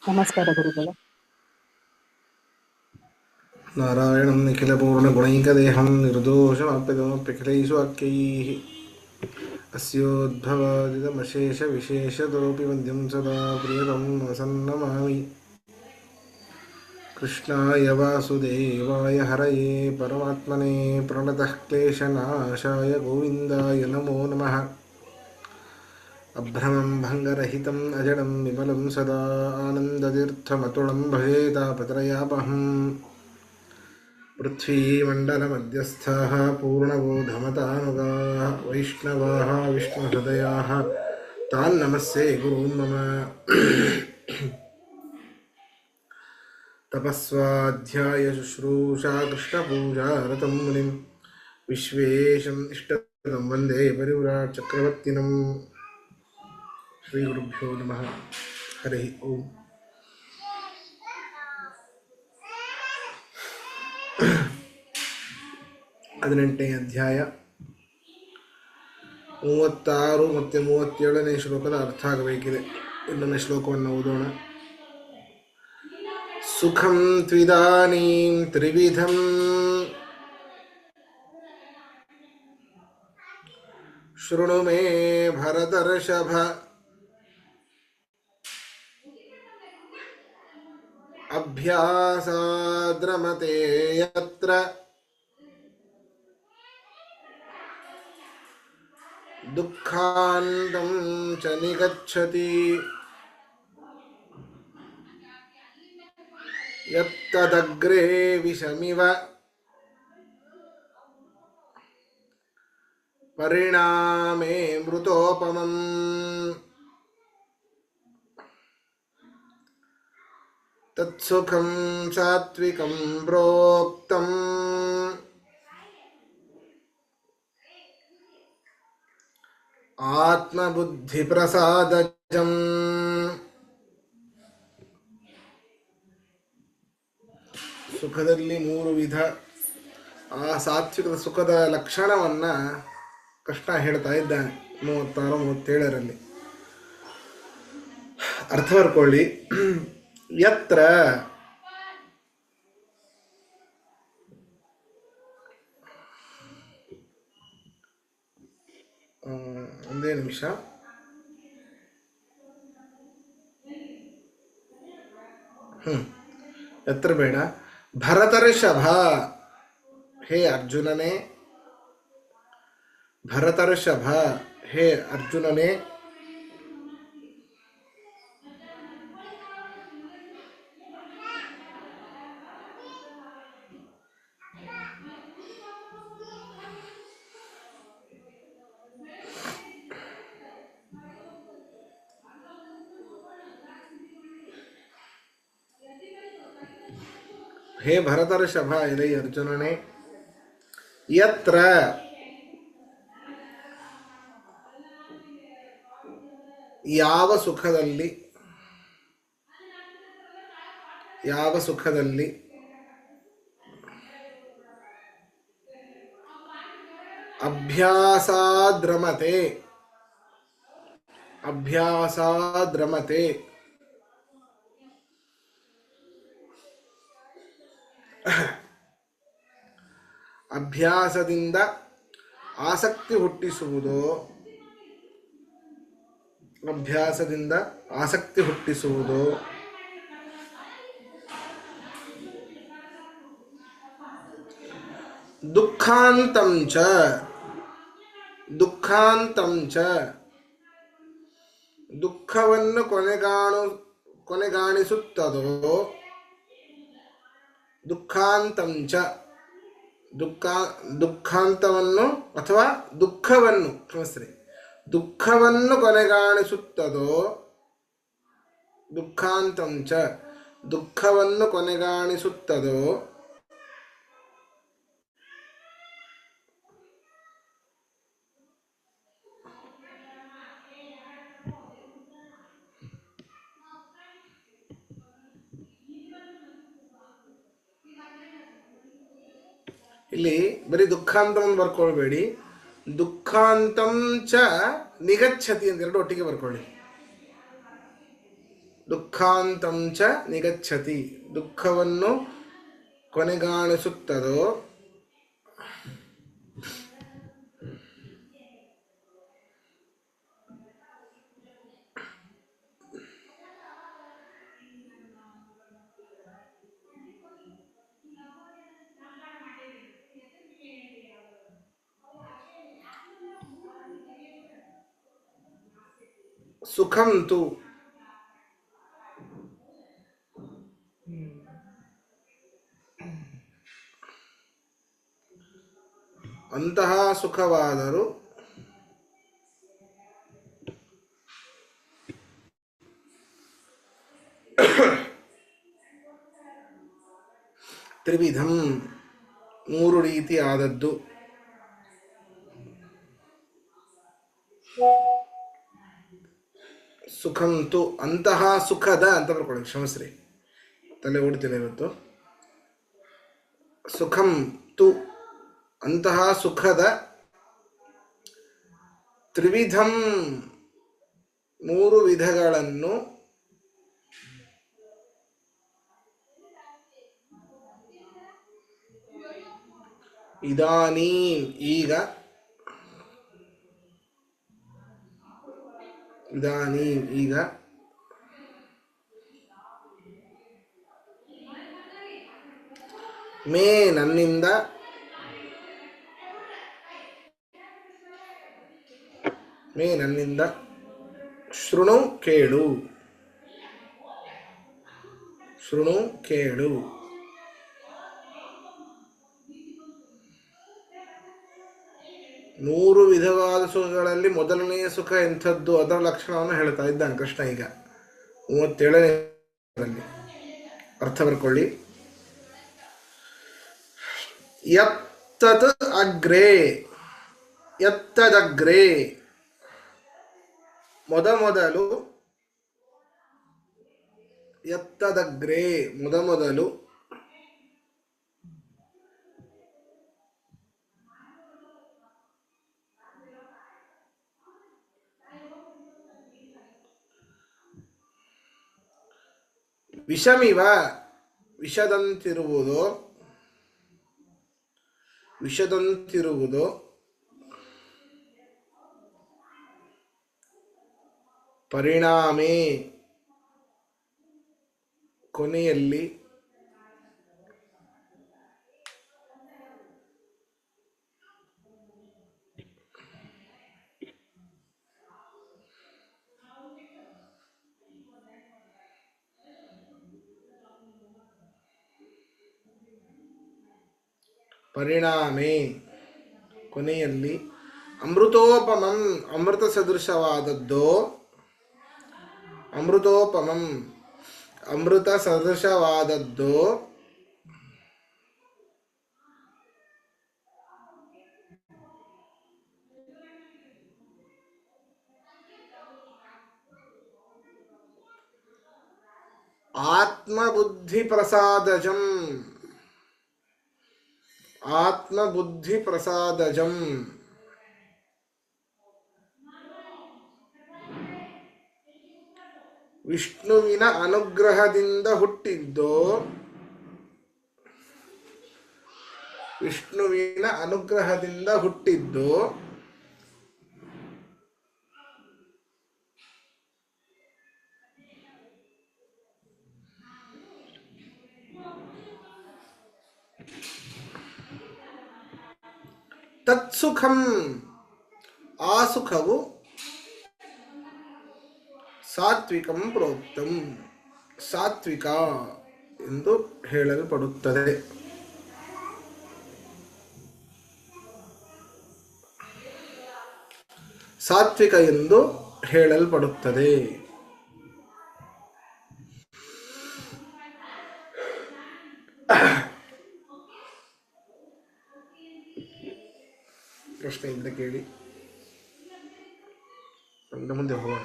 ನಮಸ್ಕಾರ ಗುರುಗಳೇ. ನಾರಾಯಣಂ ನಿಖಿಲಪೂರ್ಣಗುಣೈಕದೇಹಂ ನಿರ್ದೋಷಮಪ್ಯದಮಪ್ಯಖಿಲೈಸ್ವಾಕ್ಯೈಃ ಅಸ್ಯೋದ್ಭವಾದಿದಮಶೇಷವಿಶೇಷತೋऽಪಿ ವಂದ್ಯಂ ಸದಾ ಪ್ರಿಯತಂ ವಸನ್ನಮಾಮಿ. ಕೃಷ್ಣಾಯ ವಾಸುದೇವಾಯ ಹರಯೇ ಪರಮಾತ್ಮನೇ ಪ್ರಣತಃ ಕ್ಲೇಶನಾಶಾಯ ಗೋವಿಂದಾಯ ನಮೋ ನಮಃ. ಅಭ್ರಮಂ ಭಂಗರಹಿತಂ ಅಜಡಂ ವಿಮಲಂ ಸದಾ ಆನಂದತೀರ್ಥಮತುಳಂ ಭಜೇ ತಾಪತ್ರಯಾಪಹಂ. पृथ्वीमण्डलमध्यस्थाः पूर्णबोधमतानुगाः वैष्णवाः विष्णुहृदयाः तान् नमस्ये गुरून् मम. तपस्वाध्याय शुश्रूषा कृष्णपूजा रतं मुनिं विश्वेशम् इष्टदं वन्दे परिव्राट् चक्रवर्तिनं. श्रीगुरुभ्यो नमः. हरिः ओम्. 18ನೇ ಅಧ್ಯಾಯ 36 ಮತ್ತು 37ನೇ ಶ್ಲೋಕದ ಅರ್ಥ ಆಗಬೇಕಿದೆ. ಇನ್ನೊಂದು ಶ್ಲೋಕವನ್ನು ಓದೋಣ. ಸುಖಂ ತ್ವಿದಾನೀಂ ತ್ರಿವಿಧಂ ಶೃಣು ಮೇ ಭರತರ್ಷಭ. ಅಭ್ಯಾಸಾದ್ರಮತೆ ಯತ್ರ ದುಃಖಾಂತಂ ಚ ನಿಗಚ್ಚತಿ. ಯತ್ತದಗ್ರೇ ವಿಷಮಿವ ಪರಿಣಾಮೇ ಮೃತೋಪಮಂ. ತತ್ಸುಖಂ ಸಾತ್ವಿಕಂ ಪ್ರೋಕ್ತಂ ಆತ್ಮಬುದ್ಧಿಪ್ರಸಾದಜಂ. ಸುಖದಲ್ಲಿ 3 ವಿಧ. ಆ ಸಾತ್ವಿಕದ ಸುಖದ ಲಕ್ಷಣವನ್ನು ಕೃಷ್ಣ ಹೇಳ್ತಾ ಇದ್ದಾನೆ 36, 37ರಲ್ಲಿ. ಅರ್ಥ ಬರ್ಕೊಳ್ಳಿ. ಯತ್ರ ಒಂದೇ ನಿಮಿಷ. ಎತ್ತರ ಬೇಡ. ಭರತರ್ಷಭ, ಹೇ ಅರ್ಜುನನೇ. ಭರತರ್ಷಭ, ಹೇ ಅರ್ಜುನನೇ. ಹೇ ಭರತರ್ಷಭ, ಎಲೈ ಅರ್ಜುನನೇ. ಯತ್ರ ಯಾವ ಸುಖದಲ್ಲಿ, ಯಾವ ಸುಖದಲ್ಲಿ ಅಭ್ಯಾಸಾದ್ರಮತೆ, ಅಭ್ಯಾಸಾದ್ರಮತೆ ಅಭ್ಯಾಸದಿಂದ ಆಸಕ್ತಿ ಹುಟ್ಟಿಸುವುದು, ಅಭ್ಯಾಸದಿಂದ ಆಸಕ್ತಿ ಹುಟ್ಟಿಸುವುದು. ದುಃಖಾಂತಂಚ, ದುಃಖಾಂತಂಚ ದುಃಖವನ್ನು ಕೊನೆಗಾಣಿಸುತ್ತದೋ. ದುಃಖಾಂತಂಚ ದುಃಖಾಂತವನ್ನು ಅಥವಾ ದುಃಖವನ್ನು, ಕ್ಷಮಿಸ್ರಿ, ದುಃಖವನ್ನು ಕೊನೆಗಾಣಿಸುತ್ತದೋ. ದುಃಖಾಂತಂಚ ದುಃಖವನ್ನು ಕೊನೆಗಾಣಿಸುತ್ತದೋ. ಇಲ್ಲಿ ಬರೀ ದುಃಖಾಂತವನ್ನು ಬರ್ಕೊಳ್ಬೇಡಿ, ದುಃಖಾಂತಂ ಚ ನಿಗಚ್ಚತಿ ಅಂತ ಎರಡು ಒಟ್ಟಿಗೆ ಬರ್ಕೊಳ್ಳಿ. ದುಃಖಾಂತಂ ಚ ನಿಗಚ್ಚತಿ, ದುಃಖವನ್ನು ಕೊನೆಗಾಣಿಸುತ್ತದೋ ಸುಖಂ ತು ಅಂತಹ ಸುಖವಾದರೂ ತ್ರಿವಿಧಂ ಮೂರು ರೀತಿ ಆದದ್ದು. ಸುಖಂತು ಅಂತಹ ಸುಖದ ಅಂತ ಬರ್ಕೊಳ್ಳಿ, ಕ್ಷಮಸ್ರಿ ತಲೆ ಓಡ್ತೀನಿ ಇವತ್ತು. ಸುಖಂ ತು ಅಂತಹ ಸುಖದ, ತ್ರಿವಿಧಂ ಮೂರು ವಿಧಗಳನ್ನು, ಇದಾನೀಂ ಈಗ, ಇದಾನೀಂ ಈಗ, ಮೇ ನನ್ನಿಂದ, ಮೇ ನನ್ನಿಂದ, ಶೃಣು ಕೇಳು, ಶೃಣು ಕೇಳು. ಮೂರು ವಿಧವಾದ ಸುಖಗಳಲ್ಲಿ ಮೊದಲನೆಯ ಸುಖ ಎಂಥದ್ದು ಅದರ ಲಕ್ಷಣವನ್ನು ಹೇಳ್ತಾ ಇದ್ದಾನೆ ಕೃಷ್ಣ ಈಗ 37ನೇ ಅರ್ಥ ಬರ್ಕೊಳ್ಳಿ. ಯತ್ತತ್ ಅಗ್ರೇ, ಯತ್ತದಗ್ರೇ ಮೊದಮೊದಲು, ಯತ್ತದಗ್ರೇ ಮೊದಮೊದಲು, ವಿಷಮಿವ ವಿಷದಂತಿರುವುದೋ, ವಿಷದಂತಿರುವುದೋ, ಪರಿಣಾಮೇ ಕೊನೆಯಲ್ಲಿ, ಪರಿಣಾಮೇ ಕೊನೆಯಲ್ಲಿ, ಅಮೃತೋಪಮಂ ಅಮೃತ ಸದೃಶವಾದದ್ದೋ, ಅಮೃತೋಪಮಂ ಅಮೃತ ಸದೃಶವಾದದ್ದೋ, ಆತ್ಮಬುದ್ಧಿ ಪ್ರಸಾದಜಂ, ಆತ್ಮಬುದ್ಧಿ ಪ್ರಸಾದಜಂ, ವಿಷ್ಣುವಿನ ಅನುಗ್ರಹದಿಂದ ಹುಟ್ಟಿದ್ದೋ, ವಿಷ್ಣುವಿನ ಅನುಗ್ರಹದಿಂದ ಹುಟ್ಟಿದ್ದೋ, ತತ್ಸುಖಂ ಆ ಸುಖವು, ಸಾತ್ವಿಕಂ ಪ್ರೋಕ್ತಂ ಸಾತ್ವಿಕ ಎಂದು ಹೇಳಲ್ಪಡುತ್ತದೆ. ಸಾತ್ವಿಕ ಎಂದು ಹೇಳಲ್ಪಡುತ್ತದೆ. ಪ್ರಶ್ನೆಯಿಂದ ಕೇಳಿ, ಮುಂದೆ ಹೋಗೋಣ.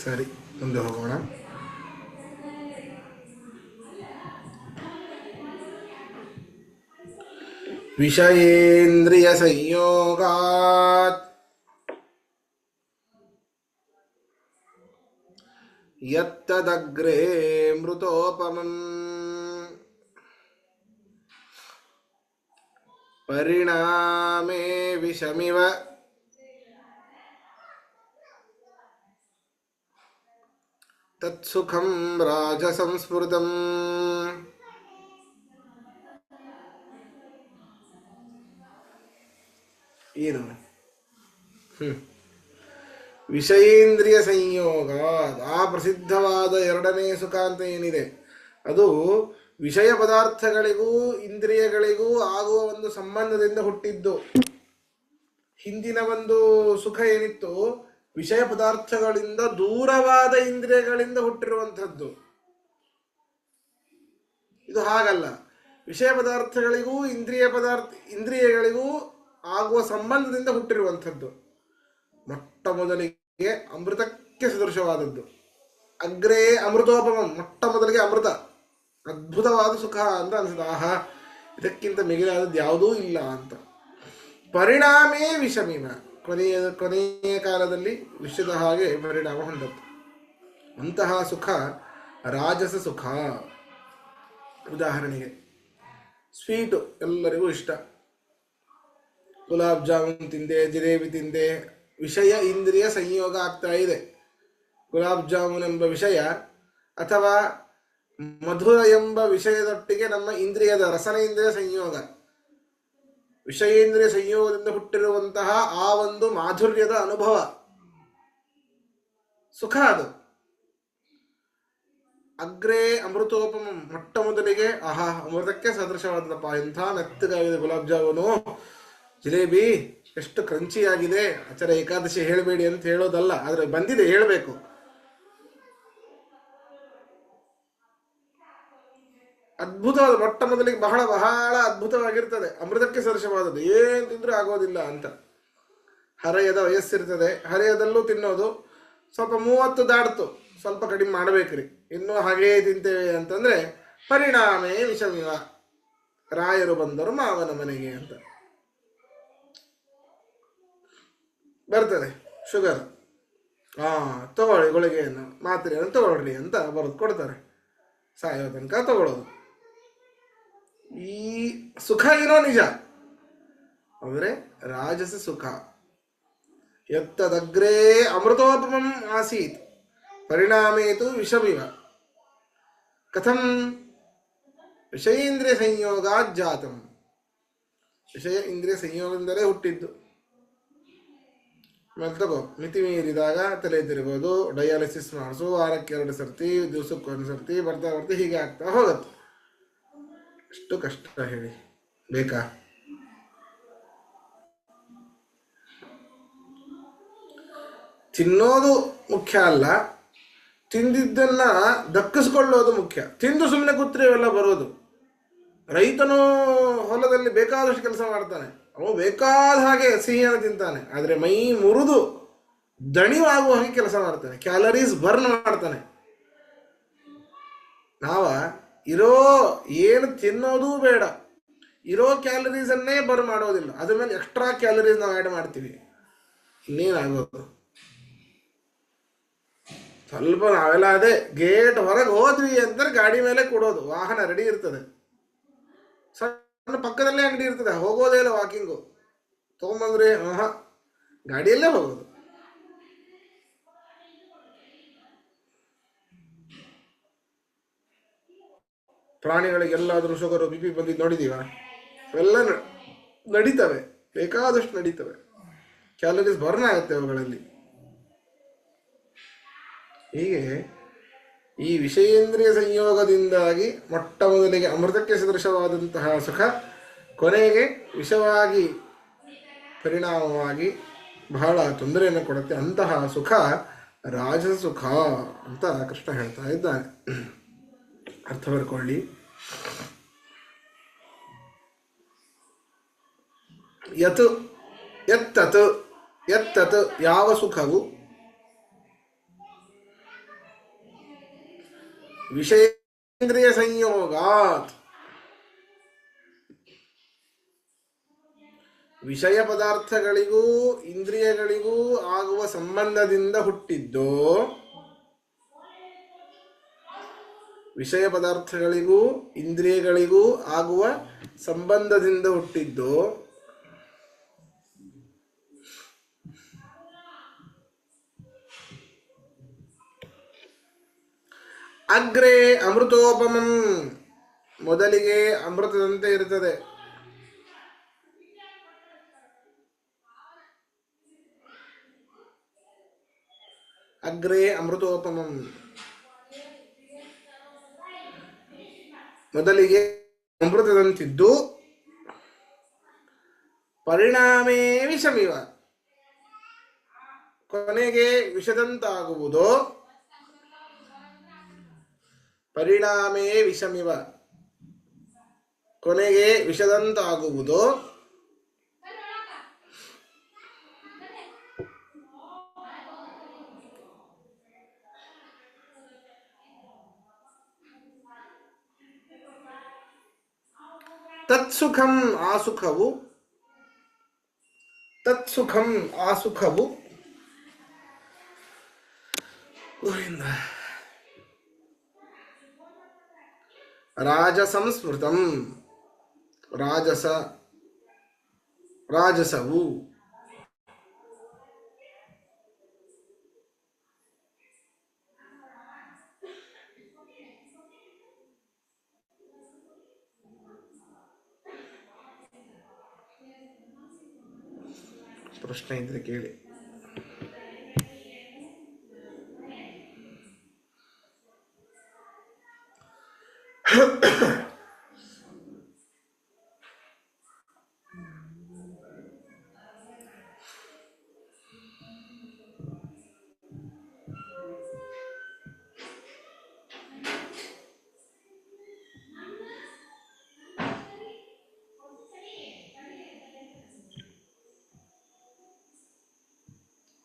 ಸರಿ, ಮುಂದೆ ಹೋಗೋಣ. ವಿಷಯೇಂದ್ರಿಯ ಸಂಯೋಗಾತ್ ಯತ್ತದಗ್ರೇ ಮೃತೋಪಮಂ ಪರಿಣಾಮೇ ವಿಷಮಿವ ತತ್ಸುಖಂ ರಾಜಸಂಸ್ಮೃತಂ. ಏನು ವಿಷಯೇಂದ್ರಿಯ ಸಂಯೋಗ, ಆ ಪ್ರಸಿದ್ಧವಾದ ಎರಡನೇ ಸುಖ ಅಂತ ಏನಿದೆ ಅದು ವಿಷಯ ಪದಾರ್ಥಗಳಿಗೂ ಇಂದ್ರಿಯಗಳಿಗೂ ಆಗುವ ಒಂದು ಸಂಬಂಧದಿಂದ ಹುಟ್ಟಿದ್ದು. ಹಿಂದಿನ ಒಂದು ಸುಖ ಏನಿತ್ತು ವಿಷಯ ಪದಾರ್ಥಗಳಿಂದ ದೂರವಾದ ಇಂದ್ರಿಯಗಳಿಂದ ಹುಟ್ಟಿರುವಂಥದ್ದು. ಇದು ಹಾಗಲ್ಲ, ವಿಷಯ ಪದಾರ್ಥಗಳಿಗೂ ಇಂದ್ರಿಯಗಳಿಗೂ ಆಗುವ ಸಂಬಂಧದಿಂದ ಹುಟ್ಟಿರುವಂಥದ್ದು. ಮೊಟ್ಟ ಮೊದಲಿಗೆ ಅಮೃತಕ್ಕೆ ಸದೃಶವಾದದ್ದು. ಅಗ್ರೇ ಅಮೃತೋಪಮಂ, ಮೊಟ್ಟ ಮೊದಲಿಗೆ ಅಮೃತ, ಅದ್ಭುತವಾದ ಸುಖ ಅಂತ ಅನಿಸ್ತದೆ. ಆಹಾ, ಇದಕ್ಕಿಂತ ಮಿಗಿಲಾದದ್ದು ಯಾವುದೂ ಇಲ್ಲ ಅಂತ. ಪರಿಣಾಮೇ ವಿಷಮಿವ, ಕೊನೆಯ ಕಾಲದಲ್ಲಿ ವಿಷದ ಹಾಗೆ ಪರಿಣಾಮ ಹೊಂದದ್ದು. ಅಂತಹ ಸುಖ ರಾಜಸ ಸುಖ. ಉದಾಹರಣೆಗೆ ಸ್ವೀಟು ಎಲ್ಲರಿಗೂ ಇಷ್ಟ. ಗುಲಾಬ್ ಜಾಮೂನ್ ತಿಂದೆ, ಜಿಲೇಬಿ ತಿಂದೆ, ವಿಷಯ ಇಂದ್ರಿಯ ಸಂಯೋಗ ಆಗ್ತಾ ಇದೆ. ಗುಲಾಬ್ ಜಾಮೂನ್ ಎಂಬ ವಿಷಯ ಅಥವಾ ಮಧುರ ಎಂಬ ವಿಷಯದೊಟ್ಟಿಗೆ ನಮ್ಮ ಇಂದ್ರಿಯದ ರಸನೇಂದ್ರಿಯ ಸಂಯೋಗ, ವಿಷಯೇಂದ್ರಿಯ ಸಂಯೋಗದಿಂದ ಹುಟ್ಟಿರುವಂತಹ ಆ ಒಂದು ಮಾಧುರ್ಯದ ಅನುಭವ, ಸುಖ ಅದು. ಅಗ್ರೇ ಅಮೃತೋಪಮ, ಮೊಟ್ಟ ಮೊದಲಿಗೆ ಆಹಾ, ಅಮೃತಕ್ಕೆ ಸದೃಶವಾದದಪ್ಪ, ಎಂಥ ಮೆತ್ತಗಾಗಿದೆ ಗುಲಾಬ್ ಜಾಮೂನು, ಜಿಲೇಬಿ ಎಷ್ಟು ಕ್ರಂಚಿಯಾಗಿದೆ. ಆಚಾರ ಏಕಾದಶಿ ಹೇಳಬೇಡಿ ಅಂತ ಹೇಳೋದಲ್ಲ, ಆದರೆ ಬಂದಿದೆ ಹೇಳಬೇಕು. ಅದ್ಭುತವಾದ, ಮೊಟ್ಟ ಮೊದಲಿಗೆ ಬಹಳ ಬಹಳ ಅದ್ಭುತವಾಗಿರ್ತದೆ, ಅಮೃತಕ್ಕೆ ಸದೃಶವಾದದ್ದು, ಏನು ತಿಂದ್ರೂ ಆಗೋದಿಲ್ಲ ಅಂತ. ಹರೆಯದ ವಯಸ್ಸಿರ್ತದೆ, ಹರೆಯದಲ್ಲೂ ತಿನ್ನೋದು. ಸ್ವಲ್ಪ 30 ದಾಡ್ತು, ಸ್ವಲ್ಪ ಕಡಿಮೆ ಮಾಡಬೇಕ್ರಿ, ಇನ್ನೂ ಹಾಗೇ ತಿಂತೇವೆ ಅಂತಂದ್ರೆ ಪರಿಣಾಮೇ ವಿಷಮಿವ, ರಾಯರು ಬಂದರು ಮಾವನ ಮನೆಗೆ ಅಂತ ಬರ್ತದೆ. ಶುಗರ್, ತಗೊಳ್ಳಿ ಗುಳಿಗೆಯನ್ನು, ಮಾತ್ರೆಯನ್ನು ತಗೊಳ್ರಿ ಅಂತ ಬರೆದು ಕೊಡ್ತಾರೆ. ಸಾಯೋ ತನಕ ತಗೊಳ್ಳೋದು. ಈ ಸುಖ ಏನೋ ನಿಜ, ಅಂದರೆ ರಾಜಸ ಸುಖ. ಯತ್ತದಗ್ರೇ ಅಮೃತೋಪಮಂ ಆಸೀತ್ ಪರಿಣಾಮೇತು ವಿಷಮಿವ. ಕಥಂ? ವಿಷಯೇಂದ್ರಿಯ ಸಂಯೋಗಾತ್ ಜಾತಂ, ವಿಷಯ ಇಂದ್ರಿಯ ಸಂಯೋಗದಿಂದಲೇ ಹುಟ್ಟಿದ್ದು. ಆಮೇಲೆ ತಗೋ, ಮಿತಿ ಮೀರಿದಾಗ ತಲೆ ತಿರುಗೋದು, ಡಯಾಲಿಸಿಸ್ ಮಾಡಿಸು, ವಾರಕ್ಕೆ 2 ಸರ್ತಿ, ದಿವಸಕ್ಕೆ 1 ಸರ್ತಿ, ಬರ್ತಾ ಬರ್ತಾ ಹೀಗೆ ಆಗ್ತಾ ಹೋಗುತ್ತೆ. ಎಷ್ಟು ಕಷ್ಟ ಹೇಳಿ, ಬೇಕಾ? ತಿನ್ನೋದು ಮುಖ್ಯ ಅಲ್ಲ, ತಿಂದಿದ್ದನ್ನ ದಕ್ಕಿಸ್ಕೊಳ್ಳೋದು ಮುಖ್ಯ. ತಿಂದು ಸುಮ್ಮನೆ ಕೂತ್ರೆ ಇವೆಲ್ಲ ಬರೋದು. ರೈತನು ಹೊಲದಲ್ಲಿ ಬೇಕಾದಷ್ಟು ಕೆಲಸ ಮಾಡ್ತಾನೆ, ಅವನು ಬೇಕಾದ ಹಾಗೆ ಸಿಹಿಯನ್ನು ತಿಂತಾನೆ, ಆದರೆ ಮೈ ಮುರಿದು ದಣಿವಾಗುವ ಹಾಗೆ ಕೆಲಸ ಮಾಡ್ತಾನೆ, ಕ್ಯಾಲರೀಸ್ ಬರ್ನ್ ಮಾಡ್ತಾನೆ. ನಾವ ಇರೋ ಏನು ತಿನ್ನೋದು ಬೇಡ, ಇರೋ ಕ್ಯಾಲರೀಸನ್ನೇ ಬರ್ನ್ ಮಾಡೋದಿಲ್ಲ, ಅದ್ರ ಮೇಲೆ ಎಕ್ಸ್ಟ್ರಾ ಕ್ಯಾಲರೀಸ್ ನಾವು ಆ್ಯಡ್ ಮಾಡ್ತೀವಿ. ಇನ್ನೇನಾಗೋದು? ಸ್ವಲ್ಪ ನಾವೆಲ್ಲ ಅದೇ ಗೇಟ್ ಹೊರಗೆ ಹೋದ್ವಿ ಅಂತಾರೆ ಗಾಡಿ ಮೇಲೆ ಕೊಡೋದು, ವಾಹನ ರೆಡಿ ಇರ್ತದೆ, ಸಣ್ಣ ಪಕ್ಕದಲ್ಲೇ ಅಂಗಡಿ ಇರ್ತದೆ, ಹೋಗೋದೇ ಇಲ್ಲ ವಾಕಿಂಗು, ತೊಗೊಂಬಂದ್ರೆ ಗಾಡಿಯಲ್ಲೇ ಹೋಗೋದು. ಪ್ರಾಣಿಗಳಿಗೆಲ್ಲಾದರೂ ಶುಗರು ಬಿ ಪಿ ಬಂದಿದ್ದು ನೋಡಿದೀವ? ಅವೆಲ್ಲ ನಡೀತವೆ, ಬೇಕಾದಷ್ಟು ನಡೀತವೆ, ಕ್ಯಾಲರೀಸ್ ಬರ್ನ್ ಆಗುತ್ತೆ ಅವುಗಳಲ್ಲಿ. ಹೀಗೆ ಈ ವಿಷಯೇಂದ್ರಿಯ ಸಂಯೋಗದಿಂದಾಗಿ ಮೊಟ್ಟ ಮೊದಲಿಗೆ ಅಮೃತಕ್ಕೆ ಸದೃಶವಾದಂತಹ ಸುಖ ಕೊನೆಗೆ ವಿಷವಾಗಿ ಪರಿಣಾಮವಾಗಿ ಬಹಳ ತೊಂದರೆಯನ್ನು ಕೊಡುತ್ತೆ. ಅಂತಹ ಸುಖ ರಾಜಸ ಸುಖ ಅಂತ ಕೃಷ್ಣ ಹೇಳ್ತಾ ಇದ್ದಾನೆ. ಅರ್ಥ ಬರ್ಕೊಳ್ಳಿ. ಎತ್ತತ್ ಯಾವ ಸುಖವು ವಿಷಯೇಂದ್ರಿಯ ಸಂಯೋಗಾತ್, ವಿಷಯ ಪದಾರ್ಥಗಳಿಗೂ ಇಂದ್ರಿಯಗಳಿಗೂ ಆಗುವ ಸಂಬಂಧದಿಂದ ಹುಟ್ಟಿದ್ದು, ವಿಷಯ ಪದಾರ್ಥಗಳಿಗೂ ಇಂದ್ರಿಯಗಳಿಗೂ ಆಗುವ ಸಂಬಂಧದಿಂದ ಹುಟ್ಟಿದ್ದು ಅಗ್ರೆ ಅಮೃತೋಪಮಂ, ಮೊದಲಿಗೆ ಅಮೃತದಂತೆ ಇರುತ್ತದೆ. ಅಗ್ರೆ ಅಮೃತೋಪಮಂ, ಮೊದಲಿಗೆ ಅಮೃತದಂತಿದ್ದು ಪರಿಣಾಮೇ ವಿಷಮಿವ, ಕೊನೆಗೆ ವಿಷದಂತಾಗುವುದು. ಪರಿಣಾಮೇ ವಿಷಮಿವ, ಕೊನೆಗೆ ವಿಷದಂತಾಗುವುದು. ತತ್ಸುಖಂ ಆಸುಖವು, ತತ್ಸುಖಂ ಆಸುಖವು ರಾಜಸಂಸ್ಮೃತಂ, ರಾಜಸವು ಪ್ರಶ್ನೆ ಇದ್ರೆ ಕೇಳಿ.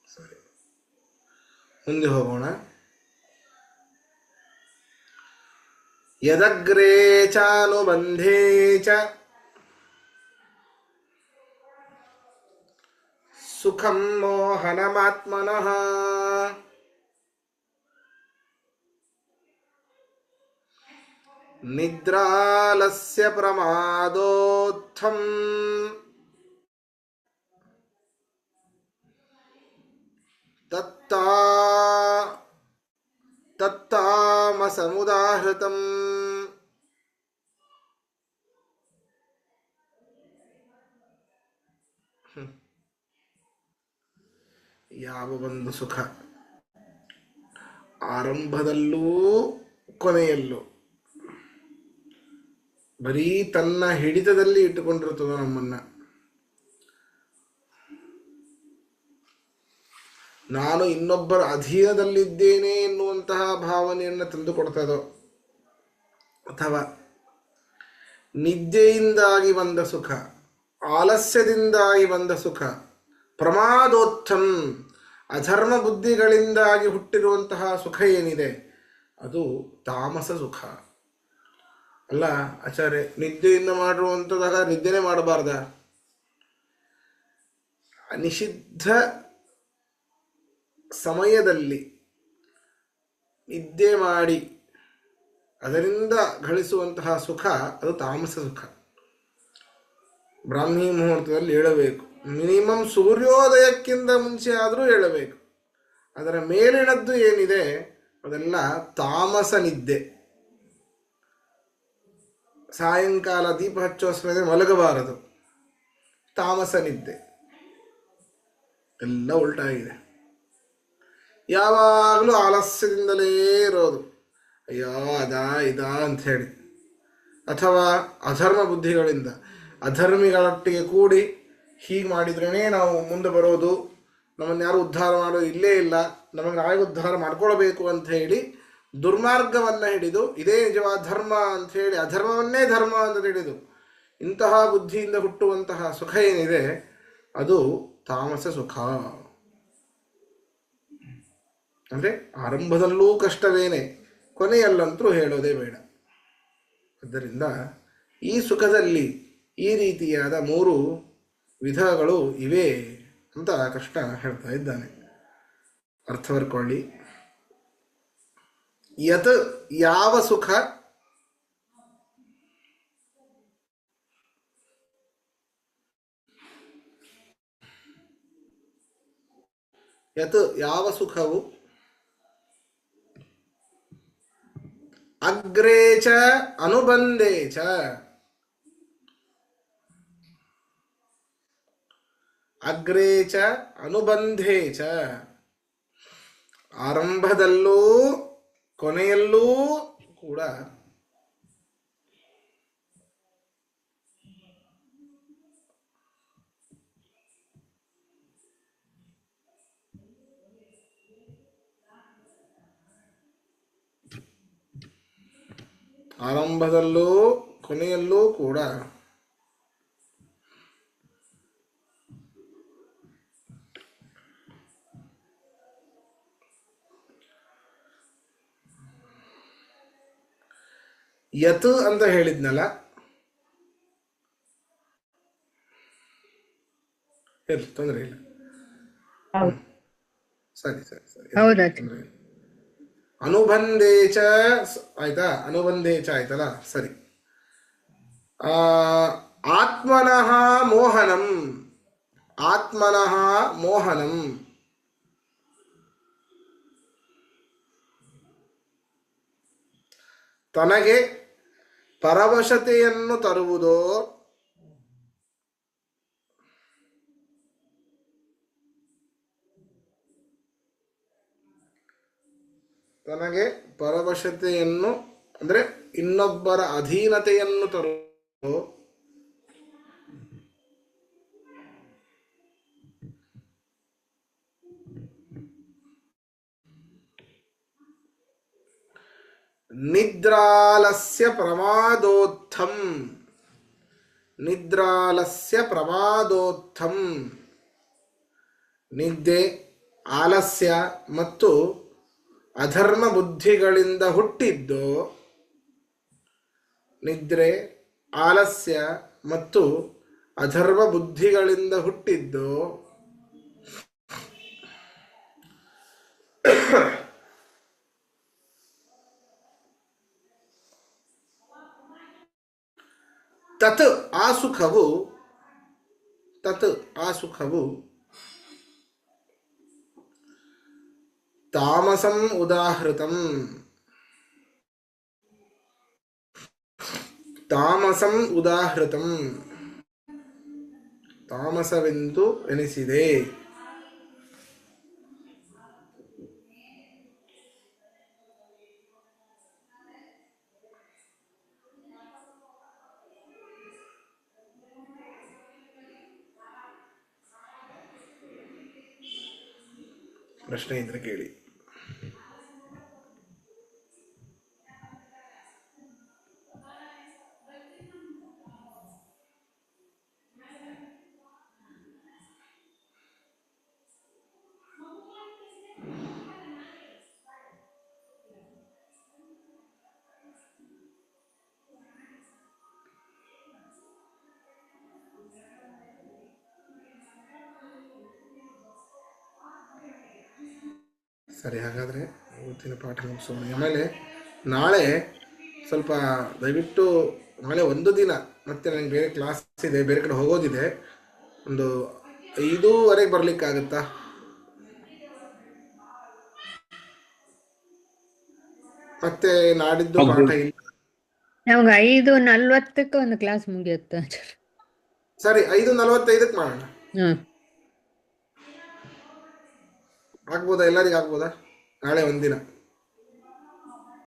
ಸರಿ, ಮುಂದೆ ಹೋಗೋಣ. ಯದಗ್ರೇ ಚಾನುಬಂಧೇ ಚ ಸುಖಂ ಮೋಹನಮಾತ್ಮನಃ ನಿದ್ರಾಲಸ್ಯ ಪ್ರಮಾದೋತ್ಥಂ ತತ್ತಾಮಸಮುದಾಹೃತಂ. ಯಾವ ಒಂದು ಸುಖ ಆರಂಭದಲ್ಲೂ ಕೊನೆಯಲ್ಲೂ ಬರೀ ತನ್ನ ಹಿಡಿತದಲ್ಲಿ ಇಟ್ಟುಕೊಂಡಿರುತ್ತದೋ ನಮ್ಮನ್ನ, ನಾನು ಇನ್ನೊಬ್ಬರ ಅಧೀನದಲ್ಲಿದ್ದೇನೆ ಎನ್ನುವಂತಹ ಭಾವನೆಯನ್ನು ತಂದುಕೊಡ್ತದೋ, ಅಥವಾ ನಿದ್ದೆಯಿಂದಾಗಿ ಬಂದ ಸುಖ, ಆಲಸ್ಯದಿಂದಾಗಿ ಬಂದ ಸುಖ, ಪ್ರಮಾದೋತ್ಥಂ ಅಧರ್ಮ ಬುದ್ಧಿಗಳಿಂದಾಗಿ ಹುಟ್ಟಿರುವಂತಹ ಸುಖ ಏನಿದೆ ಅದು ತಾಮಸ ಸುಖ. ಅಲ್ಲ ಆಚಾರ್ಯ, ನಿದ್ದೆಯಿಂದ ಮಾಡುವಂಥದಾಗ ನಿದ್ದೆನೇ ಮಾಡಬಾರ್ದ? ನಿಷಿದ್ಧ ಸಮಯದಲ್ಲಿ ನಿದ್ದೆ ಮಾಡಿ ಅದರಿಂದ ಗಳಿಸುವಂತಹ ಸುಖ ಅದು ತಾಮಸ ಸುಖ. ಬ್ರಾಹ್ಮಿ ಮುಹೂರ್ತದಲ್ಲಿ ಹೇಳಬೇಕು, ಮಿನಿಮಮ್ ಸೂರ್ಯೋದಯಕ್ಕಿಂತ ಮುಂಚೆ ಆದರೂ ಹೇಳಬೇಕು. ಅದರ ಮೇಲಿನದ್ದು ಏನಿದೆ ಅದೆಲ್ಲ ತಾಮಸ ನಿದ್ದೆ. ಸಾಯಂಕಾಲ ದೀಪ ಹಚ್ಚುವ ಸಮಯದಲ್ಲಿ ಮಲಗಬಾರದು, ತಾಮಸ ನಿದ್ದೆ. ಎಲ್ಲ ಉಲ್ಟಾಗಿದೆ. ಯಾವಾಗಲೂ ಆಲಸ್ಯದಿಂದಲೇ ಇರೋದು, ಅಯ್ಯೋ ಅದಾ ಇದಾ ಅಂಥೇಳಿ, ಅಥವಾ ಅಧರ್ಮ ಬುದ್ಧಿಗಳಿಂದ ಅಧರ್ಮಿಗಳೊಟ್ಟಿಗೆ ಕೂಡಿ ಹೀಗೆ ಮಾಡಿದ್ರೇ ನಾವು ಮುಂದೆ ಬರೋದು, ನಮ್ಮನ್ನು ಯಾರು ಉದ್ಧಾರ ಮಾಡೋದು ಇಲ್ಲೇ ಇಲ್ಲ, ನಮಗೆ ನಾವೇ ಉದ್ಧಾರ ಮಾಡ್ಕೊಳ್ಬೇಕು ಅಂತ ಹೇಳಿ ದುರ್ಮಾರ್ಗವನ್ನು ಹಿಡಿದು ಇದೇ ನಿಜವಾದ ಧರ್ಮ ಅಂಥೇಳಿ ಅಧರ್ಮವನ್ನೇ ಧರ್ಮ ಅಂತ ಹಿಡಿದು ಇಂತಹ ಬುದ್ಧಿಯಿಂದ ಹುಟ್ಟುವಂತಹ ಸುಖ ಏನಿದೆ ಅದು ತಾಮಸ ಸುಖ. ಅಂದರೆ ಆರಂಭದಲ್ಲೂ ಕಷ್ಟವೇನೆ, ಕೊನೆಯಲ್ಲಂತೂ ಹೇಳೋದೇ ಬೇಡ. ಆದ್ದರಿಂದ ಈ ಸುಖದಲ್ಲಿ ಈ ರೀತಿಯಾದ 3 ವಿಧಗಳು ಇವೆ ಅಂತ ಕೃಷ್ಣ ಹೇಳ್ತಾ ಇದ್ದಾನೆ. ಅರ್ಥ ಬರ್ಕೊಳ್ಳಿ. ಯತ್ ಯಾವ ಸುಖ, ಯತ್ ಯಾವ ಸುಖವು, ಅಗ್ರೇ ಚ ಅನುಬಂಧೇ ಚ, ಅಗ್ರೇ ಚ ಅನುಬಂಧೇ ಚ, ಆರಂಭದಲ್ಲೂ ಕೊನೆಯಲ್ಲೂ ಕೂಡ ಆರಂಭದಲ್ಲೂ ಕೊನೆಯಲ್ಲೂ ಕೂಡ ಯತ್ ಅಂತ ಹೇಳಿದ್ನಲ್ಲ, ಇರ್ಲಿ ತೊಂದರೆ ಇಲ್ಲ. ಸರಿ ಸರಿ ಸರಿ, ತೊಂದರೆ ಇಲ್ಲ. ಅನುಬಂಧೇಚ ಆಯ್ತಾ, ಅನುಬಂಧೇಚ ಆಯ್ತಲ್ಲ, ಸರಿ. ಆತ್ಮನಃ ಮೋಹನಂ, ಆತ್ಮನಃ ಮೋಹನಂ, ತನಗೆ ಪರವಶತೆಯನ್ನು ತರುವುದೋ, ತನಗೆ ಪರವಶತೆಯನ್ನು ಅಂದರೆ ಇನ್ನೊಬ್ಬರ ಅಧೀನತೆಯನ್ನು ತರುವುದೋ, ನಿದ್ರಾಲಸ್ಯ ಪ್ರಮಾದೋತ್ಥಂ, ನಿದ್ರಾಲಸ್ಯ ಪ್ರಮಾದೋತ್ಥಂ, ನಿದ್ದೆ, ಆಲಸ್ಯ ಮತ್ತು ಅಧರ್ಮ ಬುದ್ಧಿಗಳಿಂದ ಹುಟ್ಟಿದ್ದು, ನಿದ್ರೆ, ಆಲಸ್ಯ ಮತ್ತು ಅಧರ್ಮ ಬುದ್ಧಿಗಳಿಂದ ಹುಟ್ಟಿದ್ದು ತತ್ ಆ ಸುಖವು, ತತ್ ಆ ಸುಖವು ತಾಮಸಂ ಉದಾಹೃತಂ, ತಾಮಸಂ ಉದಾಹೃತಂ, ತಾಮಸವೆಂದು ಎನಿಸಿದೆ. ಪ್ರಶ್ನೆ ಇದ್ರೆ ಕೇಳಿ. ಸರಿ, ಹಾಗಾದರೆ ಇವತ್ತಿನ ಪಾಠ ಮುಗಿಸೋಣ. ಆಮೇಲೆ ನಾಳೆ ಸ್ವಲ್ಪ ದಯವಿಟ್ಟು, ನಾಳೆ ಒಂದು ದಿನ ಮತ್ತೆ ನನಗೆ ಬೇರೆ ಕ್ಲಾಸ್ ಇದೆ, ಬೇರೆ ಕಡೆ ಹೋಗೋದಿದೆ. ಒಂದು 5:30 ಬರಲಿಕ್ಕಾಗತ್ತಾ? ಮತ್ತೆ ನಾಡಿದ್ದು ಪಾಠ ಇಲ್ಲ. ನಮ್ಗೆ 5:40 ಒಂದು ಕ್ಲಾಸ್ ಮುಗಿಯುತ್ತೆ. ಸರಿ, 5:45 ಮಾಡೋಣ. ಆಗ್ಬೋದಾ? ಎಲ್ಲರಿಗೂ ಆಗ್ಬೋದಾ? ನಾಳೆ ಒಂದಿನ